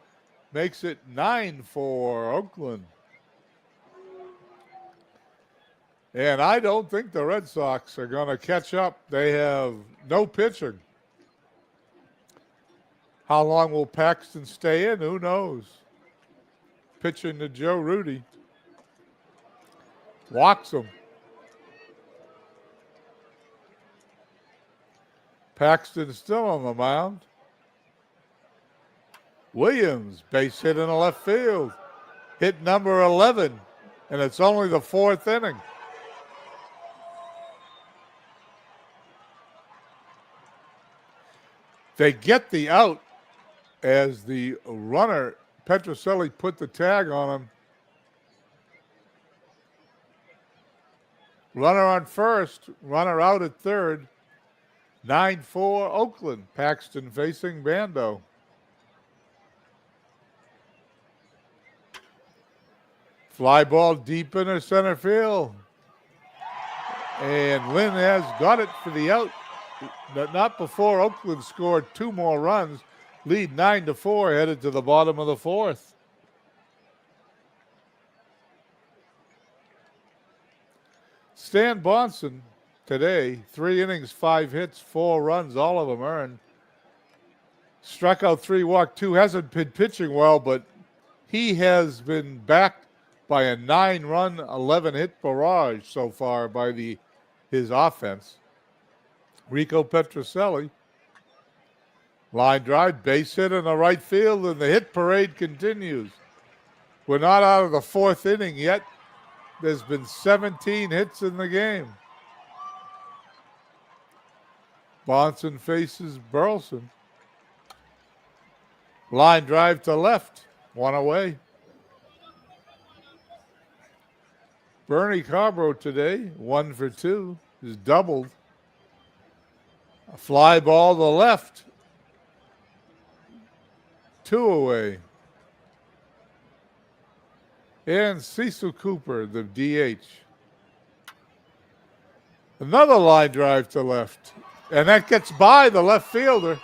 makes it 9-4 Oakland. And I don't think the Red Sox are going to catch up. They have no pitching. How long will Paxton stay in? Who knows? Pitching to Joe Rudy. Walks him. Paxton still on the mound. Williams, base hit in the left field. Hit number 11, and it's only the 4th inning. They get the out as the runner, Petrocelli, put the tag on him. Runner on first, runner out at third. 9-4 Oakland. Paxton facing Bando. Fly ball deep into center field. And Lynn has got it for the out. But not before Oakland scored 2 more runs. Lead 9-4, headed to the bottom of the 4th. Stan Bonson today, 3 innings, 5 hits, 4 runs, all of them earned. Struck out 3, walked 2, hasn't been pitching well, but he has been backed by a 9-run, 11-hit barrage so far by his offense. Rico Petrocelli, line drive, base hit in the right field, and the hit parade continues. We're not out of the 4th inning yet. There's been 17 hits in the game. Bonson faces Burleson. Line drive to left, 1 away. Bernie Carbro today, 1 for 2, is doubled. A fly ball to left, 2 away. And Cecil Cooper, the DH. Another line drive to left. And that gets by the left fielder.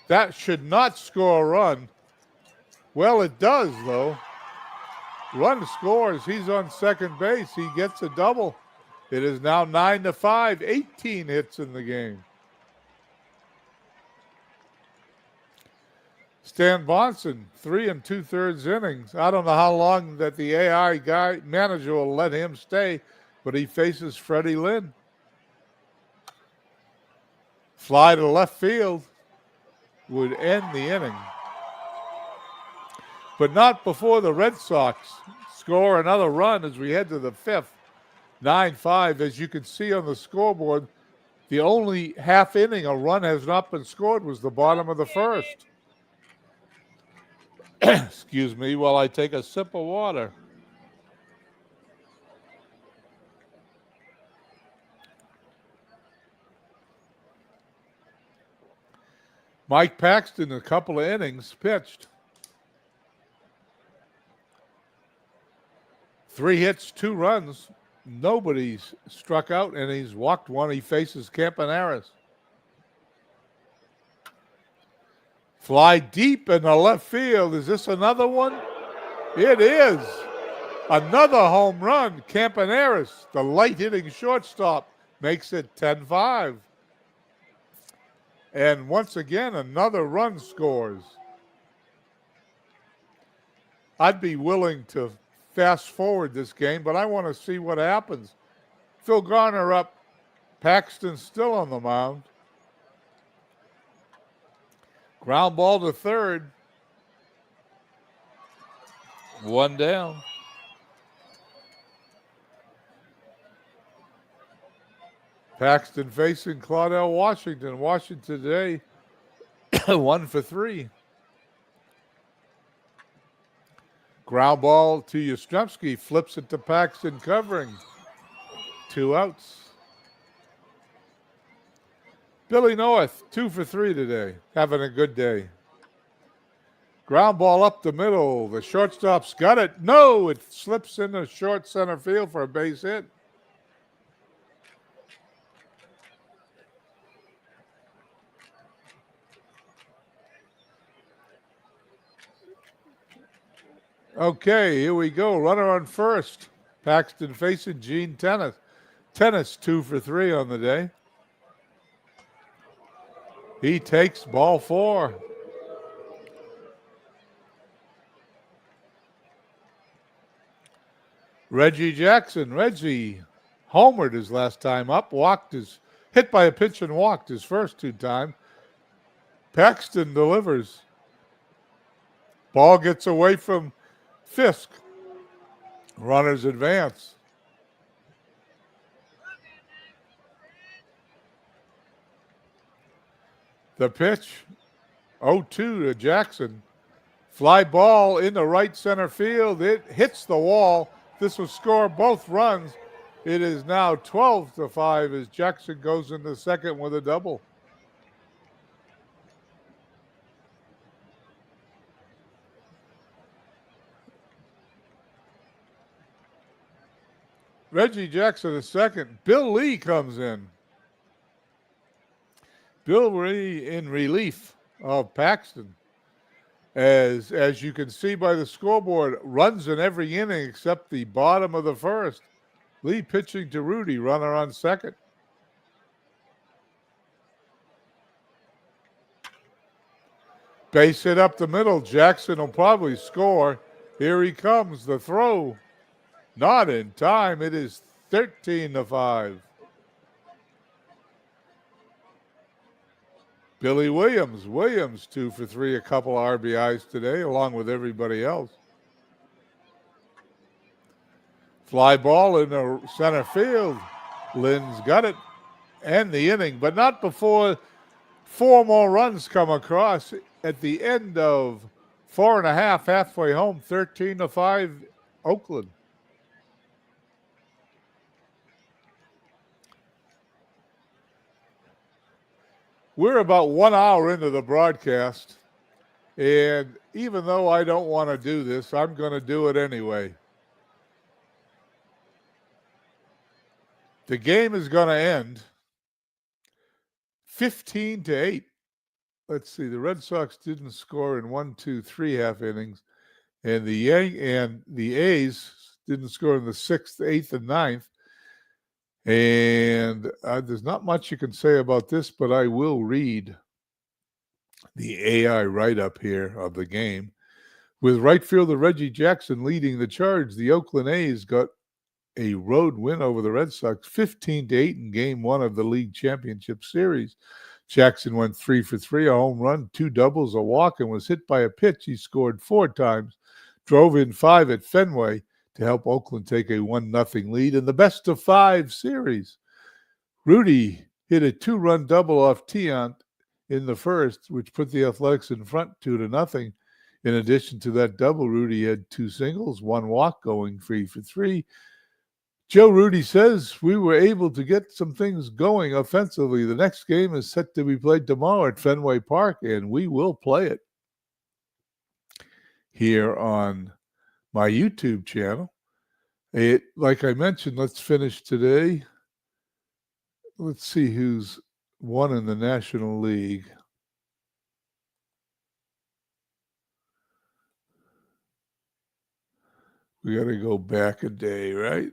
That should not score a run. Well, it does, though. Run scores. He's on second base. He gets a double. It is now 9-5, 18 hits in the game. Stan Bonson, 3 2/3 innings. I don't know how long that the AI manager will let him stay, but he faces Freddie Lynn. Fly to left field would end the inning. But not before the Red Sox score another run as we head to the 5th. 9-5, as you can see on the scoreboard, the only half inning a run has not been scored was the bottom of the 1st. Excuse me while I take a sip of water. Mike Paxton, a couple of innings pitched. 3 hits, 2 runs. Nobody's struck out, and he's walked 1. He faces Campaneris. Fly deep in the left field. Is this another one? It is. Another home run. Campaneris, the light-hitting shortstop, makes it 10-5. And once again, another run scores. I'd be willing to fast forward this game, but I want to see what happens. Phil Garner up. Paxton still on the mound. Ground ball to third. 1 down. Paxton facing Claudell Washington. Washington today, 1 for 3. Ground ball to Yastrzemski. Flips it to Paxton covering. 2 outs. Billy North, 2 for 3 today. Having a good day. Ground ball up the middle. The shortstop's got it. No, it slips into short center field for a base hit. Okay, here we go. Runner on first. Paxton facing Gene Tennis. Tennis 2 for 3 on the day. He takes ball 4. Reggie Jackson. Reggie homered his last time up. Hit by a pitch and walked his first 2 times. Paxton delivers. Ball gets away from Fisk. Runners advance. The pitch, 0-2 to Jackson. Fly ball into right center field. It hits the wall. This will score both runs. It is now 12-5 as Jackson goes into second with a double. Reggie Jackson is second. Bill Lee comes in. Bill Lee in relief of Paxton. As you can see by the scoreboard, runs in every inning except the bottom of the first. Lee pitching to Rudy, runner on second. Base hit up the middle. Jackson will probably score. Here he comes, the throw. Not in time. It is 13-5. Billy Williams. Williams 2 for 3, a couple RBIs today, along with everybody else. Fly ball in the center field. Lynn's got it. End the inning, but not before 4 more runs come across at the end of 4.5, halfway home, 13-5, Oakland. We're about 1 hour into the broadcast, and even though I don't want to do this, I'm going to do it anyway. The game is going to end 15-8. Let's see, the Red Sox didn't score in 1, 2, 3 half innings, and the A's didn't score in the 6th, 8th, and 9th. And there's not much you can say about this, but I will read the AI write-up here of the game. With right fielder Reggie Jackson leading the charge, the Oakland A's got a road win over the Red Sox, 15-8 in Game 1 of the League Championship Series. Jackson went 3 for 3, a home run, 2 doubles, a walk, and was hit by a pitch. He scored 4 times, drove in 5 at Fenway to help Oakland take a 1-0 lead in the best-of-5 series. Rudy hit a 2-run double off Tiant in the first, which put the Athletics in front 2-0. In addition to that double, Rudy had 2 singles, 1 walk, going 3 for 3. Joe Rudy says, we were able to get some things going offensively. The next game is set to be played tomorrow at Fenway Park, and we will play it here on my YouTube channel. Like I mentioned, let's finish today. Let's see who's won in the National League. We got to go back a day, right?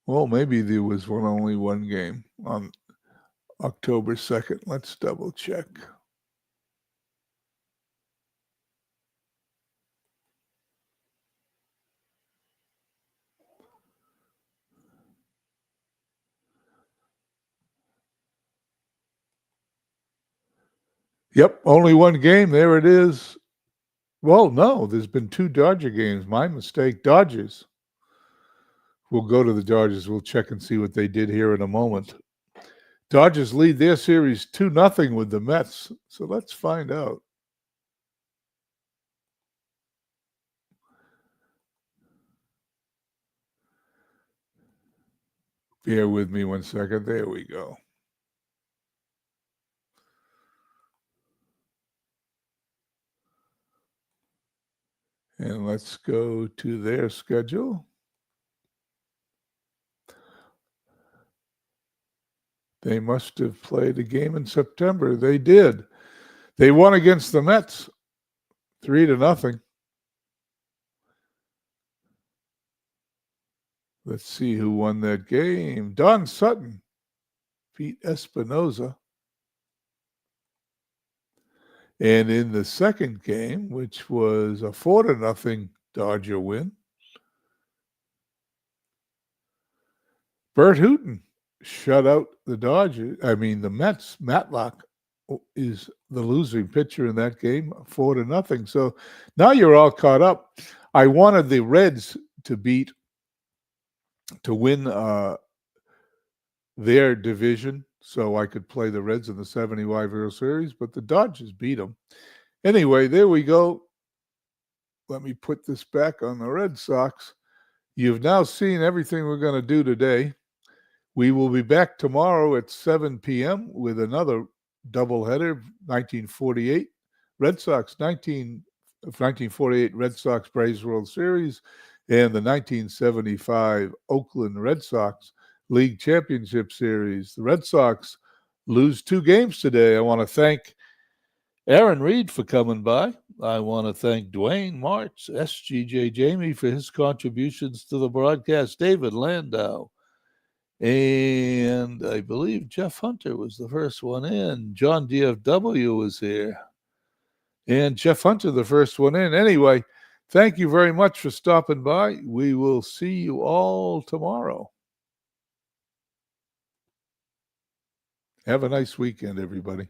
Well, maybe there was only one game on October 2nd. Let's double check. Yep, only one game. There it is. Well, no, there's been 2 Dodger games. My mistake. Dodgers. We'll go to the Dodgers. We'll check and see what they did here in a moment. Dodgers lead their series 2-0 with the Mets. So let's find out. Bear with me 1 second. There we go. And let's go to their schedule. They must have played a game in September. They did. They won against the Mets 3-0. Let's see who won that game. Don Sutton beat Espinosa. And in the second game, which was a 4-0 Dodger win, Bert Hooton shut out the the Mets. Matlock is the losing pitcher in that game, 4-0. So now you're all caught up. I wanted the Reds to win their division so I could play the Reds in the 75 World Series, but the Dodgers beat them. Anyway, there we go. Let me put this back on the Red Sox. You've now seen everything we're going to do today. We will be back tomorrow at 7 p.m. with another doubleheader, 1948 Red Sox, 1948 Red Sox Braves World Series, and the 1975 Oakland Red Sox League Championship Series. The Red Sox lose 2 games today. I want to thank Aaron Reed for coming by. I want to thank Dwayne Martz, SGJ Jamie for his contributions to the broadcast, David Landau, and I believe Jeff Hunter was the first one in. John DFW was here. And Jeff Hunter, the first one in. Anyway, thank you very much for stopping by. We will see you all tomorrow. Have a nice weekend, everybody.